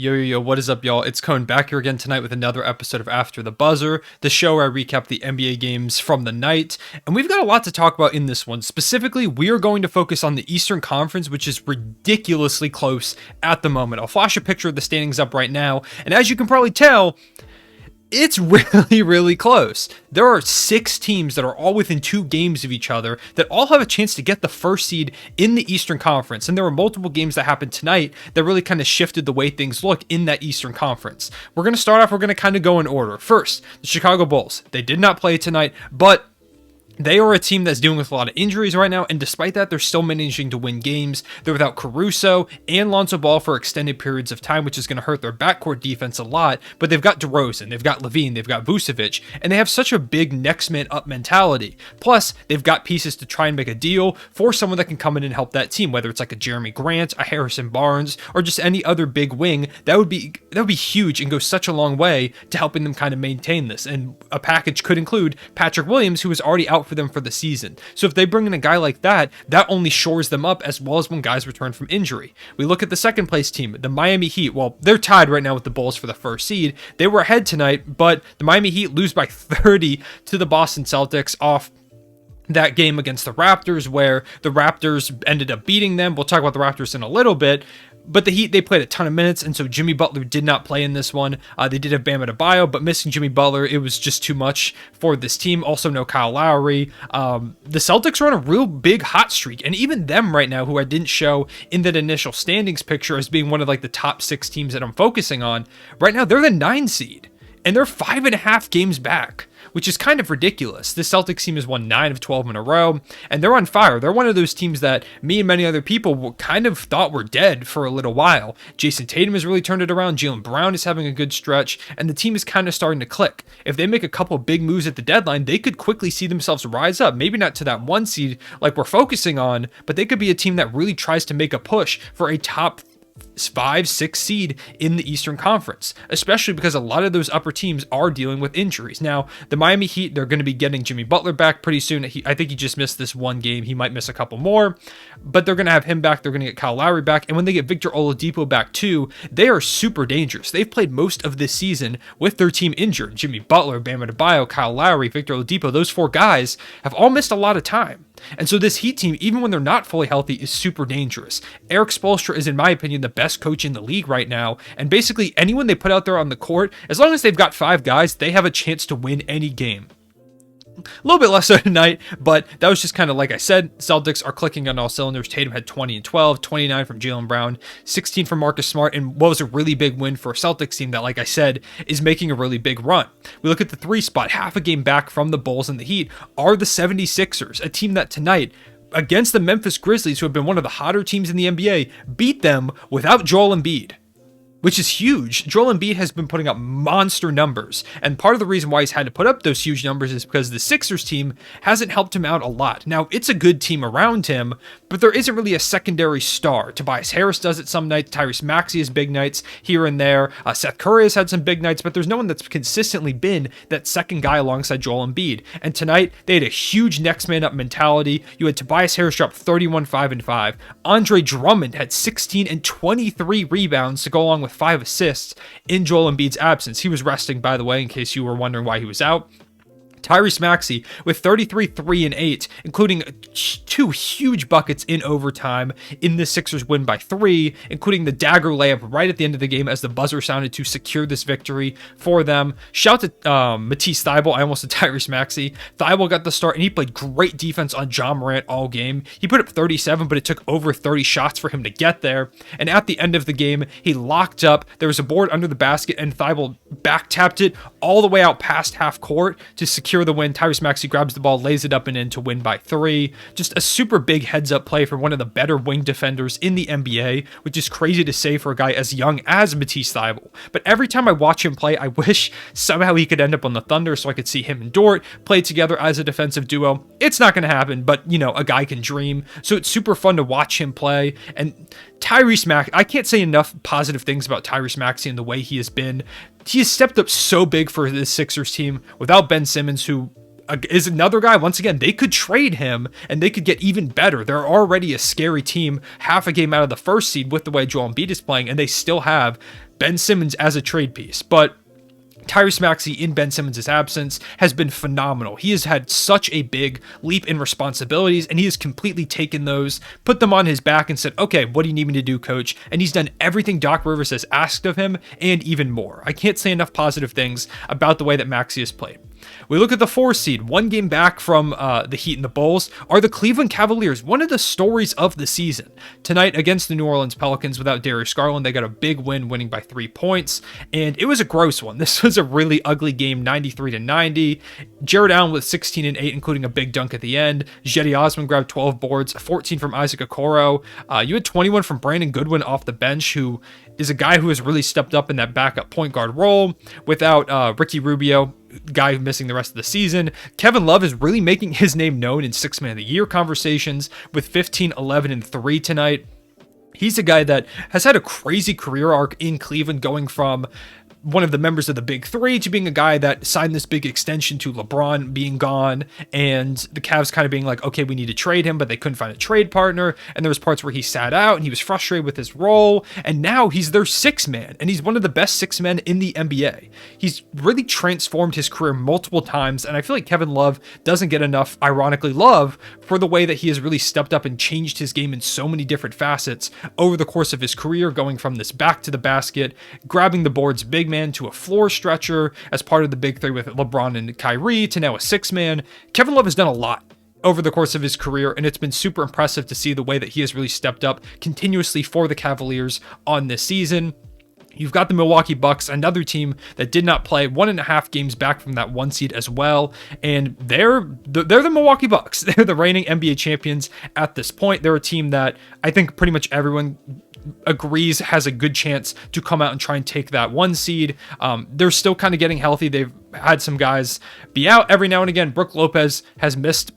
Yo, what is up, y'all? It's Cone back here again tonight with another episode of After the Buzzer, the show where I recap the NBA games from the night. And we've got a lot to talk about in this one. Specifically, we are going to focus on the Eastern Conference, which is ridiculously close at the moment. I'll flash a picture of the standings up right now. And as you can probably tell, it's really close. There are 6 teams that are all within 2 games of each other that all have a chance to get the first seed in the Eastern Conference. And there were multiple games that happened tonight that really kind of shifted the way things look in that Eastern Conference. We're going to start off, we're going to kind of go in order. First, the Chicago Bulls. They did not play tonight, but they are a team that's dealing with a lot of injuries right now, and despite that, they're still managing to win games. They're without Caruso and Lonzo Ball for extended periods of time, which is going to hurt their backcourt defense a lot, but they've got DeRozan, they've got Levine, they've got Vucevic, and they have such a big next man up mentality. Plus, they've got pieces to try and make a deal for someone that can come in and help that team, whether it's like a Jeremy Grant, a Harrison Barnes, or just any other big wing. That would be huge and go such a long way to helping them kind of maintain this. And a package could include Patrick Williams, who is already out for them for the season. So if they bring in a guy like that, that only shores them up, as well as when guys return from injury. We look at the second place team, the Miami Heat. Well, they're tied right now with the Bulls for the first seed. They were ahead tonight, but the Miami Heat lose by 30 to the Boston Celtics off that game against the Raptors, where the Raptors ended up beating them. We'll talk about the Raptors in a little bit. But the Heat, they played a ton of minutes, and so Jimmy Butler did not play in this one. They did have Bam Adebayo, but missing Jimmy Butler, it was just too much for this team. Also, no Kyle Lowry. The Celtics are on a real big hot streak, and even them right now, who I didn't show in that initial standings picture as being one of like the top 6 teams that I'm focusing on, right now they're the 9 seed, and they're 5.5 games back, which is kind of ridiculous. This Celtics team has won 9 of 12 in a row, and they're on fire. They're one of those teams that me and many other people kind of thought were dead for a little while. Jason Tatum has really turned it around. Jaylen Brown is having a good stretch, and the team is kind of starting to click. If they make a couple big moves at the deadline, they could quickly see themselves rise up. Maybe not to that 1 seed like we're focusing on, but they could be a team that really tries to make a push for a top 5-6 seed in the Eastern Conference, especially because a lot of those upper teams are dealing with injuries. Now, the Miami Heat, they're going to be getting Jimmy Butler back pretty soon. I think he just missed this 1 game. He might miss a couple more, but they're going to have him back. They're going to get Kyle Lowry back, and when they get Victor Oladipo back too, they are super dangerous. They've played most of this season with their team injured. Jimmy Butler, Bam Adebayo, Kyle Lowry, Victor Oladipo, those 4 guys have all missed a lot of time. And so this Heat team, even when they're not fully healthy, is super dangerous. Eric Spoelstra is, in my opinion, the best coach in the league right now. And basically anyone they put out there on the court, as long as they've got 5 guys, they have a chance to win any game. A little bit less so tonight, but that was just kind of like I said, Celtics are clicking on all cylinders. Tatum had 20 and 12, 29 from Jaylen Brown, 16 from Marcus Smart, and what was a really big win for a Celtics team that, like I said, is making a really big run. We look at the 3 spot, half a game back from the Bulls and the Heat are the 76ers, a team that tonight, against the Memphis Grizzlies, who have been one of the hotter teams in the NBA, beat them without Joel Embiid, which is huge. Joel Embiid has been putting up monster numbers, and part of the reason why he's had to put up those huge numbers is because the Sixers team hasn't helped him out a lot. Now, it's a good team around him, but there isn't really a secondary star. Tobias Harris does it some nights. Tyrese Maxey has big nights here and there. Seth Curry has had some big nights, but there's no one that's consistently been that second guy alongside Joel Embiid. And tonight, they had a huge next man up mentality. You had Tobias Harris drop 31, 5 and 5. Andre Drummond had 16 and 23 rebounds to go along with 5 assists in Joel Embiid's absence. He was resting, by the way, in case you were wondering why he was out. Tyrese Maxey with 33, 3 and 8, including 2 huge buckets in overtime in the Sixers win by 3, including the dagger layup right at the end of the game as the buzzer sounded to secure this victory for them. Shout to Matisse Thybulle. I almost said Tyrese Maxey. Thybulle got the start, and he played great defense on John Morant all game. He put up 37, but it took over 30 shots for him to get there. And at the end of the game, he locked up. There was a board under the basket, and Thybulle back tapped it all the way out past half court to secure the win. Tyrese Maxey grabs the ball, lays it up and in to win by 3. Just a super big heads up play for one of the better wing defenders in the NBA, which is crazy to say for a guy as young as Matisse Thybulle. But every time I watch him play, I wish somehow he could end up on the Thunder so I could see him and Dort play together as a defensive duo. It's not going to happen, but you know, a guy can dream. So it's super fun to watch him play. And Tyrese Maxey, I can't say enough positive things about Tyrese Maxey and the way he has been. He has stepped up so big for this Sixers team without Ben Simmons, who is another guy. Once again, they could trade him and they could get even better. They're already a scary team, half a game out of the first seed with the way Joel Embiid is playing, and they still have Ben Simmons as a trade piece. But Tyrese Maxey, in Ben Simmons' absence, has been phenomenal. He has had such a big leap in responsibilities, and he has completely taken those, put them on his back, and said, okay, what do you need me to do, coach? And he's done everything Doc Rivers has asked of him, and even more. I can't say enough positive things about the way that Maxey has played. We look at the 4 seed, 1 game back from the Heat and the Bulls, are the Cleveland Cavaliers, one of the stories of the season. Tonight against the New Orleans Pelicans without Darius Garland, they got a big win, winning by 3 points, and it was a gross one. This was a really ugly game, 93-90. Jared Allen with 16 and 8, including a big dunk at the end. Jetty Osman grabbed 12 boards, 14 from Isaac Okoro. You had 21 from Brandon Goodwin off the bench, who is a guy who has really stepped up in that backup point guard role without Ricky Rubio, guy missing the rest of the season. Kevin Love is really making his name known in 6 Man of the Year conversations with 15, 11, and 3 tonight. He's a guy that has had a crazy career arc in Cleveland, going from one of the members of the Big Three to being a guy that signed this big extension to LeBron being gone, and the Cavs kind of being like, okay, we need to trade him, but they couldn't find a trade partner, and there was parts where he sat out and he was frustrated with his role, and now he's their 6th man, and he's one of the best 6 men in the NBA. He's really transformed his career multiple times, and I feel like Kevin Love doesn't get enough, ironically, love for the way that he has really stepped up and changed his game in so many different facets over the course of his career, going from this back to the basket, grabbing the boards, big man to a floor stretcher as part of the Big Three with LeBron and Kyrie to now a 6 man. Kevin Love has done a lot over the course of his career, and it's been super impressive to see the way that he has really stepped up continuously for the Cavaliers on this season. You've got the Milwaukee Bucks, another team that did not play, 1.5 games back from that 1 seed as well, and they're the Milwaukee Bucks. They're the reigning NBA champions at this point. They're a team that I think pretty much everyone agrees has a good chance to come out and try and take that 1 seed. They're still kind of getting healthy. They've had some guys be out every now and again. Brook Lopez has missed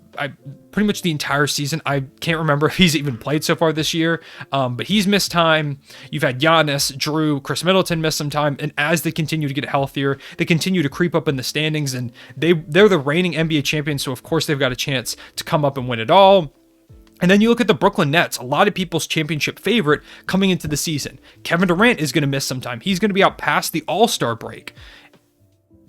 pretty much the entire season. I can't remember if he's even played so far this year, but he's missed time. You've had Giannis, Drew, Chris Middleton miss some time, and as they continue to get healthier, they continue to creep up in the standings, and they're the reigning NBA champions, so of course they've got a chance to come up and win it all. And then you look at the Brooklyn Nets, a lot of people's championship favorite coming into the season. Kevin Durant is going to miss some time. He's going to be out past the All-Star break.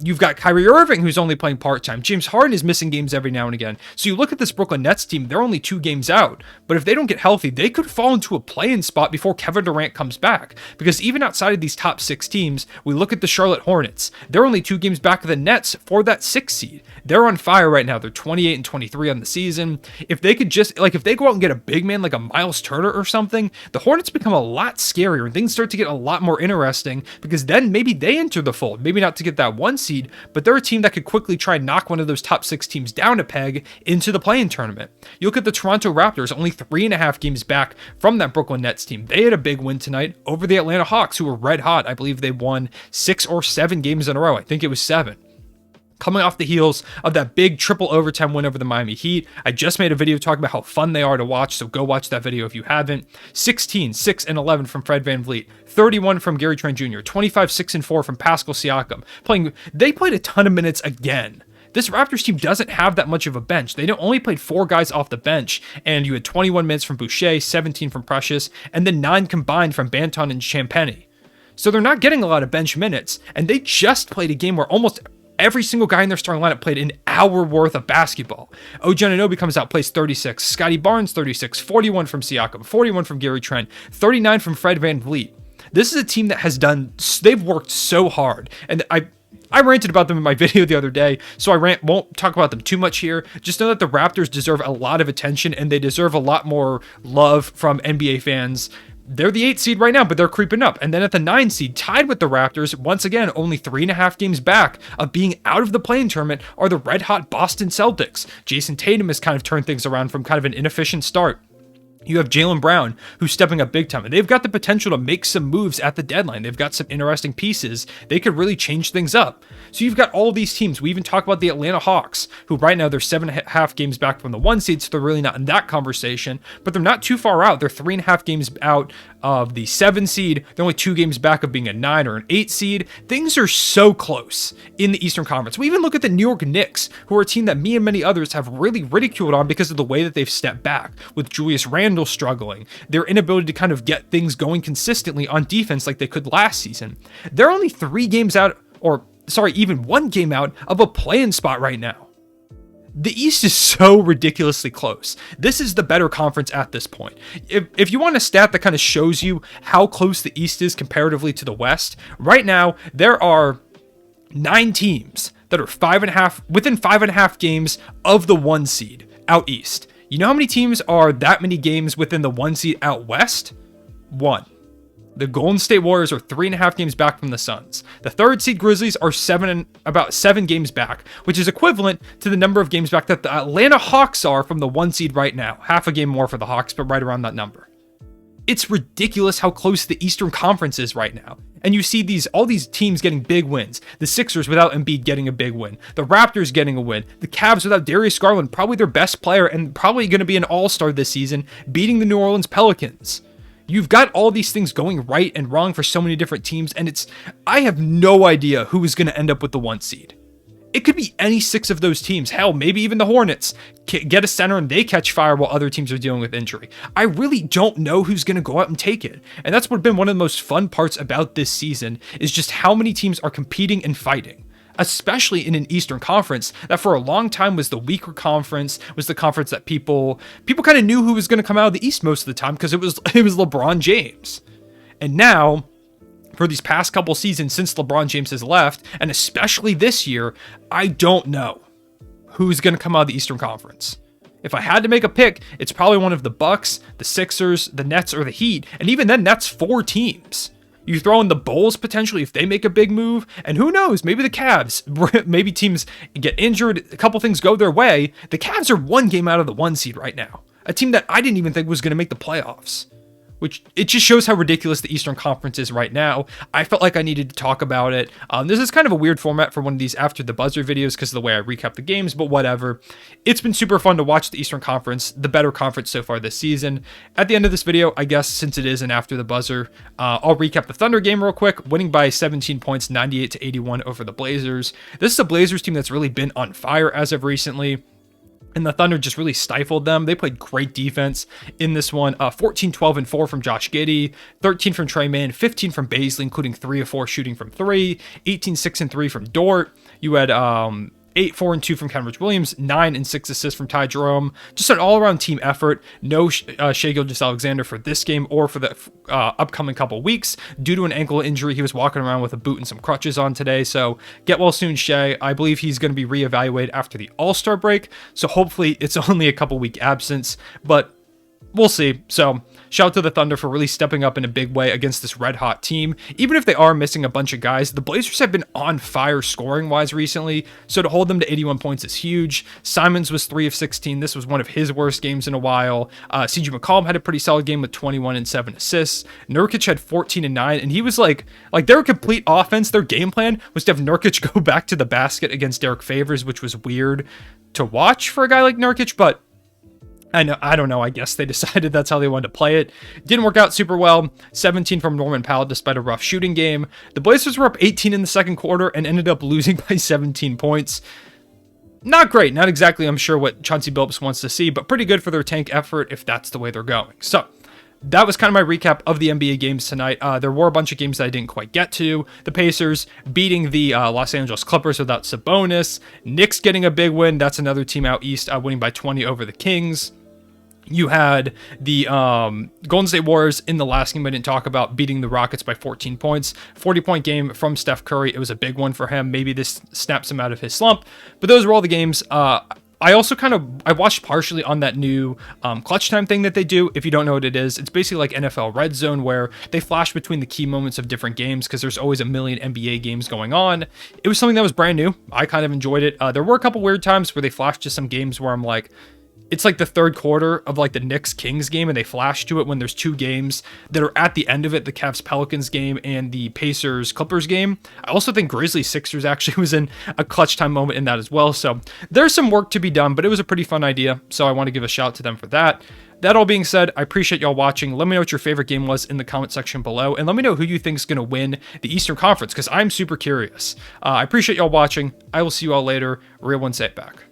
You've got Kyrie Irving, who's only playing part-time. James Harden is missing games every now and again. So you look at this Brooklyn Nets team, they're only 2 games out. But if they don't get healthy, they could fall into a play-in spot before Kevin Durant comes back. Because even outside of these top 6 teams, we look at the Charlotte Hornets. They're only 2 games back of the Nets for that 6th seed. They're on fire right now. They're 28 and 23 on the season. If they could just, if they go out and get a big man like a Miles Turner or something, the Hornets become a lot scarier and things start to get a lot more interesting, because then maybe they enter the fold. Maybe not to get that 1 seed, but they're a team that could quickly try and knock one of those top 6 teams down a peg into the play-in tournament. You look at the Toronto Raptors, only 3.5 games back from that Brooklyn Nets team. They had a big win tonight over the Atlanta Hawks, who were red hot. I believe they won 6 or 7 games in a row. I think it was 7. Coming off the heels of that big triple overtime win over the Miami Heat. I just made a video talking about how fun they are to watch, so go watch that video if you haven't. 16, 6, and 11 from Fred VanVleet. 31 from Gary Trent Jr. 25, 6, and 4 from Pascal Siakam. They played a ton of minutes again. This Raptors team doesn't have that much of a bench. They only played 4 guys off the bench, and you had 21 minutes from Boucher, 17 from Precious, and then 9 combined from Banton and Champagnie. So they're not getting a lot of bench minutes, and they just played a game where almost every single guy in their starting lineup played an hour worth of basketball. OG Anunoby comes out, plays 36. Scotty Barnes, 36. 41 from Siakam. 41 from Gary Trent. 39 from Fred VanVleet. This is a team that they've worked so hard. And I ranted about them in my video the other day, so I won't talk about them too much here. Just know that the Raptors deserve a lot of attention, and they deserve a lot more love from NBA fans. They're the 8th seed right now, but they're creeping up. And then at the 9 seed, tied with the Raptors, once again, only 3.5 games back of being out of the play-in tournament, are the red-hot Boston Celtics. Jason Tatum has kind of turned things around from kind of an inefficient start. You have Jaylen Brown, who's stepping up big time, and they've got the potential to make some moves at the deadline. They've got some interesting pieces. They could really change things up. So you've got all these teams. We even talk about the Atlanta Hawks, who right now they're 7.5 games back from the 1 seed, so they're really not in that conversation, but they're not too far out. They're 3.5 games out of the 7 seed. They're only 2 games back of being a 9 or an 8 seed. Things are so close in the Eastern Conference. We even look at the New York Knicks, who are a team that me and many others have really ridiculed on because of the way that they've stepped back, with Julius Randle struggling, their inability to kind of get things going consistently on defense like they could last season. They're only 3 games out, even 1 game out of a play-in spot right now. The East is so ridiculously close. This is the better conference at this point. If you want a stat that kind of shows you how close the East is comparatively to the West, right now there are 9 teams that are within 5.5 games of the 1 seed out East. You know how many teams are that many games within the 1 seed out West? 1. The Golden State Warriors are 3.5 games back from the Suns. The 3rd seed Grizzlies are about 7 games back, which is equivalent to the number of games back that the Atlanta Hawks are from the 1 seed right now. Half a game more for the Hawks, but right around that number. It's ridiculous how close the Eastern Conference is right now. And you see all these teams getting big wins. The Sixers without Embiid getting a big win. The Raptors getting a win. The Cavs without Darius Garland, probably their best player and probably going to be an all-star this season, beating the New Orleans Pelicans. You've got all these things going right and wrong for so many different teams, and I have no idea who is going to end up with the 1 seed. It could be any 6 of those teams. Hell, maybe even the Hornets get a center and they catch fire while other teams are dealing with injury. I really don't know who's going to go out and take it. And that's what's been one of the most fun parts about this season, is just how many teams are competing and fighting. Especially in an Eastern Conference that for a long time was the weaker conference, was the conference that people kind of knew who was going to come out of the East most of the time because it was LeBron James. And now, for these past couple seasons since LeBron James has left, and especially this year, I don't know who's going to come out of the Eastern Conference. If I had to make a pick, it's probably one of the Bucks, the Sixers, the Nets, or the Heat, and even then, that's 4 teams. You throw in the Bulls potentially if they make a big move, and who knows, maybe the Cavs, maybe teams get injured, a couple things go their way. The Cavs are 1 game out of the 1 seed right now, a team that I didn't even think was going to make the playoffs, which it just shows how ridiculous the Eastern Conference is right now. I felt like I needed to talk about it. This is kind of a weird format for one of these after the buzzer videos because of the way I recap the games, but whatever. It's been super fun to watch the Eastern Conference, the better conference so far this season. At the end of this video, I guess since it is an after the buzzer, I'll recap the Thunder game real quick, winning by 17 points, 98-81 over the Blazers. This is a Blazers team that's really been on fire as of recently, and the Thunder just really stifled them. They played great defense in this one. 14, 12, and 4 from Josh Giddey, 13 from Trey Mann, 15 from Baisley, including 3 of 4 shooting from 3, 18, 6, and 3 from Dort. You had 8, 4, and 2 from Kenrich Williams, 9 and 6 assists from Ty Jerome. Just an all-around team effort. No Shai Gilgeous-Alexander for this game or for the upcoming couple weeks. Due to an ankle injury, he was walking around with a boot and some crutches on today. So get well soon, Shai. I believe he's going to be reevaluated after the All-Star break. So hopefully it's only a couple week absence, but we'll see. So shout out to the Thunder for really stepping up in a big way against this red hot team. Even if they are missing a bunch of guys, the Blazers have been on fire scoring wise recently. So to hold them to 81 points is huge. Simons was 3 of 16. This was one of his worst games in a while. CJ McCollum had a pretty solid game with 21 and 7 assists. Nurkic had 14 and 9. And he was like their complete offense, their game plan was to have Nurkic go back to the basket against Derek Favors, which was weird to watch for a guy like Nurkic, but I don't know. I guess they decided that's how they wanted to play it. Didn't work out super well. 17 from Norman Powell despite a rough shooting game. The Blazers were up 18 in the second quarter and ended up losing by 17 points. Not great. Not exactly, I'm sure, what Chauncey Billups wants to see, but pretty good for their tank effort if that's the way they're going. So that was kind of my recap of the NBA games tonight. There were a bunch of games that I didn't quite get to. The Pacers beating the Los Angeles Clippers without Sabonis. Knicks getting a big win. That's another team out east winning by 20 over the Kings. You had the Golden State Warriors in the last game I didn't talk about, beating the Rockets by 14 points. 40-point game from Steph Curry. It was a big one for him. Maybe this snaps him out of his slump. But those were all the games. I also I watched partially on that new clutch time thing that they do. If you don't know what it is, it's basically like NFL Red Zone where they flash between the key moments of different games because there's always a million NBA games going on. It was something that was brand new. I kind of enjoyed it. There were a couple weird times where they flashed to some games where I'm like, it's like the third quarter of like the Knicks Kings game, and they flash to it when there's two games that are at the end of it, the Cavs Pelicans game and the Pacers Clippers game. I also think Grizzlies Sixers actually was in a clutch time moment in that as well. So there's some work to be done, but it was a pretty fun idea. So I want to give a shout to them for that. That all being said, I appreciate y'all watching. Let me know what your favorite game was in the comment section below, and let me know who you think is going to win the Eastern Conference, because I'm super curious. I appreciate y'all watching. I will see you all later. Real one, say it back.